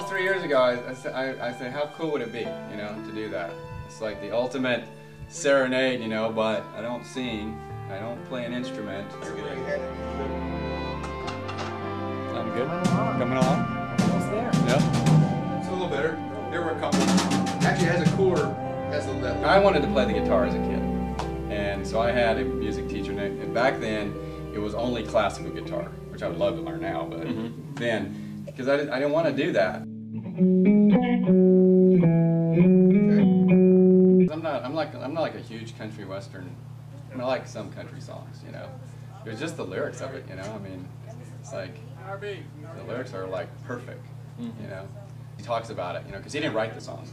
almost 3 years ago, I said, how cool would it be, you know, to do that? It's like the ultimate serenade, you know, but I don't sing, I don't play an instrument. I'm good. Coming along? Almost there. Yeah. It's a little better. There were a couple. Actually, it has a cooler. I wanted to play the guitar as a kid, and so I had a music teacher, and back then it was only classical guitar, which I would love to learn now, but then, because I didn't want to do that. I'm not like a huge country western. I mean, I like some country songs, you know. It was just the lyrics of it, you know. I mean, it's like the lyrics are like perfect, you know. He talks about it, you know, because he didn't write the song.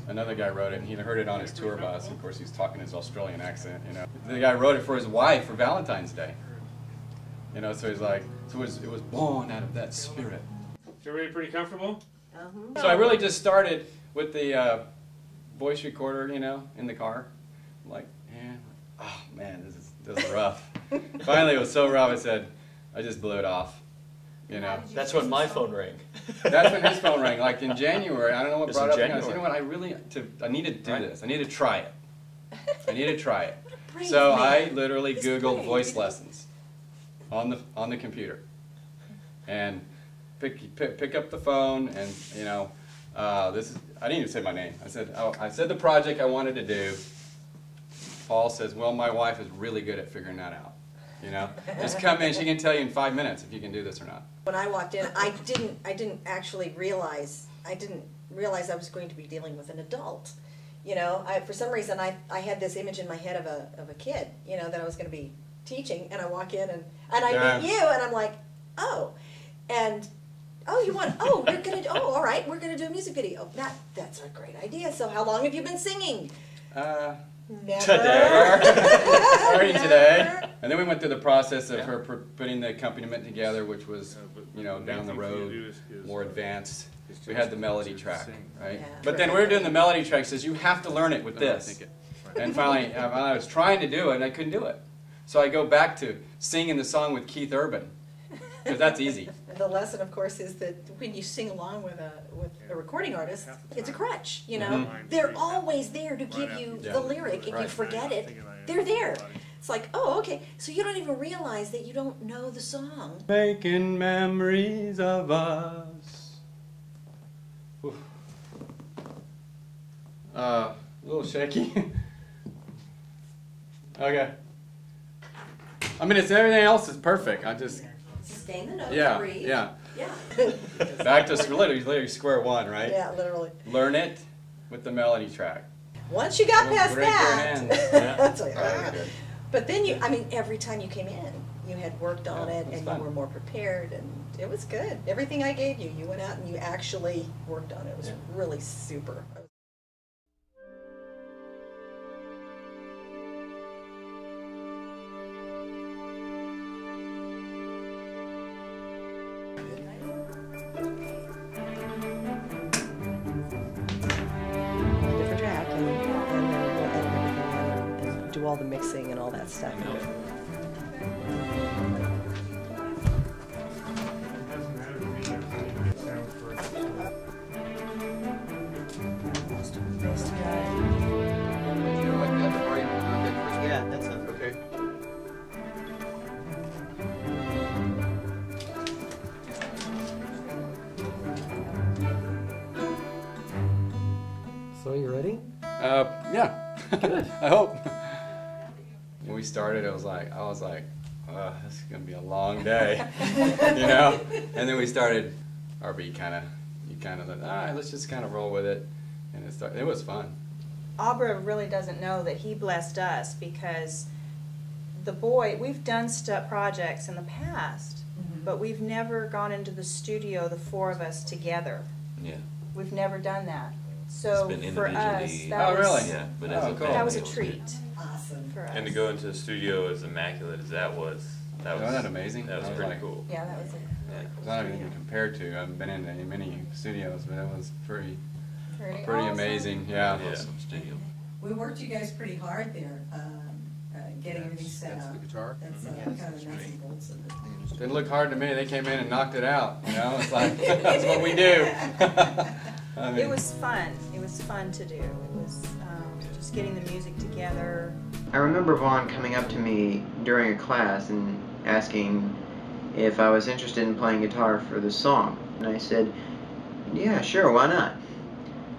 Another guy wrote it, and he heard it on his tour bus. Of course, he's talking his Australian accent, you know. The guy wrote it for his wife for Valentine's Day. You know, so he's like, so it was born out of that spirit. Is everybody pretty comfortable? So I really just started with the voice recorder, you know, in the car. I'm like, man, oh man, this is rough. Finally, it was so rough. I just blew it off. You know. That's when my phone rang. That's when his phone rang. Like in January, I don't know what brought up. I said, you know what? I need to do this. I need to try it. I need to try it. So I literally Googled voice lessons on the computer, and pick up the phone, and you know, I didn't even say my name. I said the project I wanted to do. Paul says, well, my wife is really good at figuring that out. You know, just come in. She can tell you in 5 minutes if you can do this or not. When I walked in, I didn't actually realize I was going to be dealing with an adult. You know, for some reason I had this image in my head of a kid, you know, that I was going to be teaching, and I walk in and I meet you, and I'm like, oh, and all right, we're gonna do a music video. That's a great idea. So how long have you been singing? Never. Today. Starting today. And then we went through the process of her putting the accompaniment together, which was, you know, down the road, more advanced. We had the melody track, right? Yeah. But then we were doing the melody track, says you have to learn it with this. And finally, I was trying to do it, and I couldn't do it. So I go back to singing the song with Keith Urban, because that's easy. The lesson, of course, is that when you sing along with a recording artist, it's a crutch. You know, they're always there to give you the lyric. If you forget it, they're there. It's like, oh, okay. So you don't even realize that you don't know the song. Making memories of us. A little shaky. Okay. I mean, everything else is perfect. I just. Sustain the notes, breathe. Yeah. Yeah. Back to literally square one, right? Yeah, literally. Learn it with the melody track. Once you got past that, that's like, good. But then every time you came in, you had worked on it, and fun. you were more prepared, and it was good. Everything I gave you, you went out and you actually worked on it. It was really super. Different track, and then we'll edit everything and do all the mixing and all that stuff. Yeah, that's it. Okay. So you ready? Yeah. Good. I hope. When we started, I was like, this is gonna be a long day, you know. And then we started. RB kind of like, all right, let's just kind of roll with it, and it was fun. Abra really doesn't know that he blessed us, because we've done projects in the past, but we've never gone into the studio, the four of us together. Yeah. We've never done that. So It's been for us, individually- Yeah, but as a cool. family, that was a it good. treat Awesome. for us. And to go into the studio as immaculate as that was Isn't that amazing? That was I was pretty like- cool. Yeah, that was it. It's not even compared to. I've been in many studios, but it was pretty Awesome. amazing. Yeah. Awesome studio. We worked you guys pretty hard there, getting everything set That's up. the guitar? That's kind of the nuts and bolts of it. Didn't look hard to me. They came in and knocked it out. You know, it's like that's what we do. I mean, It was fun. It was fun to do. It was just getting the music together. I remember Vaughn coming up to me during a class and asking if I was interested in playing guitar for the song. And I said, yeah, sure, why not?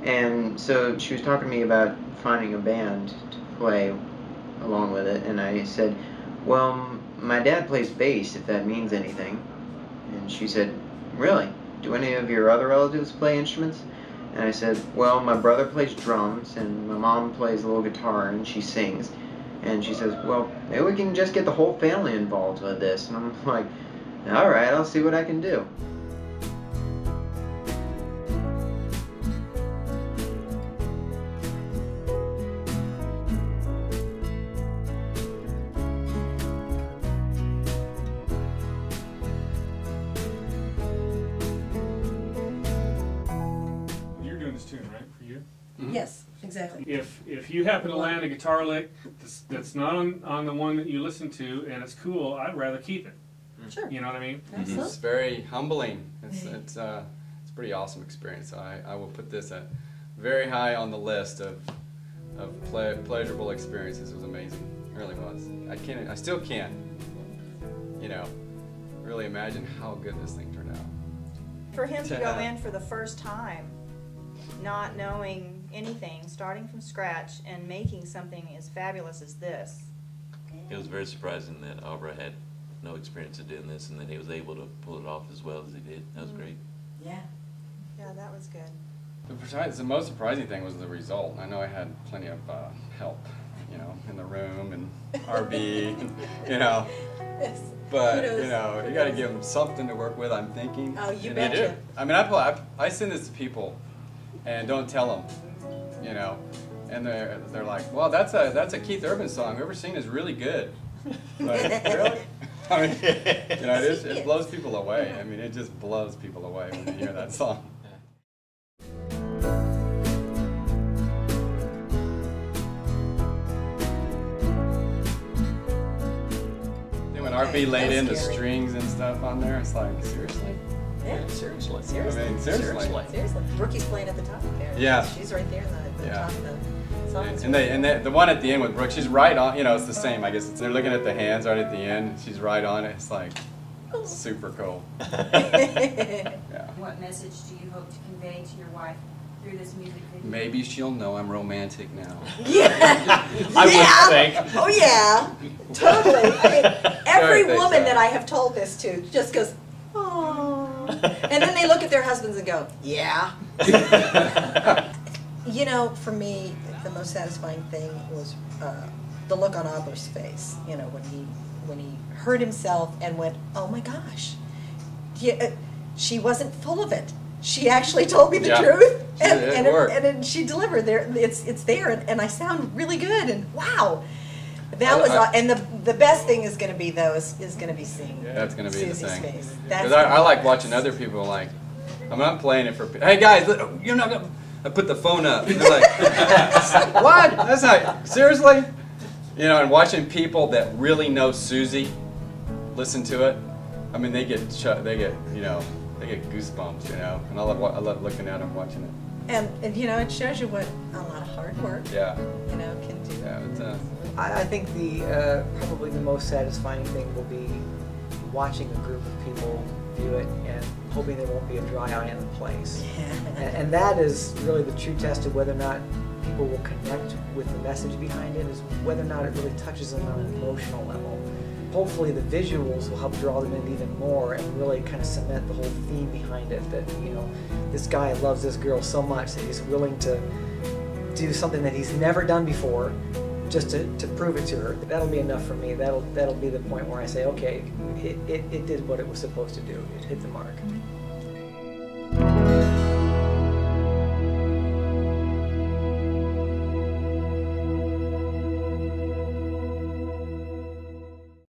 And so she was talking to me about finding a band to play along with it, and I said, well, my dad plays bass, if that means anything. And she said, really? Do any of your other relatives play instruments? And I said, well, my brother plays drums, and my mom plays a little guitar, and she sings. And she says, well, maybe we can just get the whole family involved with this. And I'm like, all right, I'll see what I can do. You're doing this tune, right, for you? Yes, exactly. If you happen to land a guitar lick that's not on the one that you listen to and it's cool, I'd rather keep it. Sure. You know what I mean? it's very humbling. It's a pretty awesome experience. So I will put this at very high on the list of pleasurable experiences. It was amazing. It really was. I still can't, you know, really imagine how good this thing turned out. For him to go in for the first time, not knowing anything, starting from scratch, and making something as fabulous as this. It was very surprising that Aubrey had no experience of doing this, and then he was able to pull it off as well as he did. That was great. Yeah. Yeah, that was good. The most surprising thing was the result. I know I had plenty of help, you know, in the room and RB, you know. Yes. But Kudos. you know, you got to give them something to work with. I'm thinking. Oh, you And betcha. they do. I mean, I send this to people, and don't tell them, you know, and they're like, well, that's a Keith Urban song. Whoever sing is really good. Like, really? I mean, you know, it blows people away. I mean, it just blows people away when you hear that song. Then when RB laid in the strings and stuff on there, it's like, seriously? Yeah. Seriously. Seriously. I mean, seriously. Seriously. Brookie's playing at the top there. Yeah. She's right there in the Yeah. top of the song. And the one at the end with Brooke, she's right on. You know, it's the same. I guess they're looking at the hands right at the end. She's right on it. It's like super cool. Yeah. What message do you hope to convey to your wife through this music video? Maybe she'll know I'm romantic now. Yeah. I Yeah. would think. Oh yeah, totally. I mean, every Sure, I think woman so. that I have told this to just goes, oh, and then they look at their husbands and go, yeah. You know, for me, the most satisfying thing was the look on Aubrey's face. You know, when he heard himself and went, oh my gosh, yeah, she wasn't full of it. She actually told me the Yeah. truth, and, It and, worked. and she delivered. There, it's there, and I sound really good. And wow, that I- was. I- And the best thing is going to be though is going to be seeing That's gonna be Susie's the thing. face. That's Because gonna I be like the watching best. other people like, I'm not playing it for. Hey guys, you're not gonna. I put the phone up. They're like, what? That's not seriously. You know, and watching people that really know Susie listen to it. I mean, they get you know, they get goosebumps. You know, and I love looking at them watching it. And you know, it shows you what a lot of hard work, Yeah, you know, can do. yeah. It's I think probably the most satisfying thing will be watching a group of people view it and hoping there won't be a dry eye in the place. And that is really the true test of whether or not people will connect with the message behind it, is whether or not it really touches them on an emotional level. Hopefully the visuals will help draw them in even more and really kind of cement the whole theme behind it, that, you know, this guy loves this girl so much that he's willing to do something that he's never done before just to prove it to her. That'll be enough for me. That'll be the point where I say, okay, it did what it was supposed to do. It hit the mark.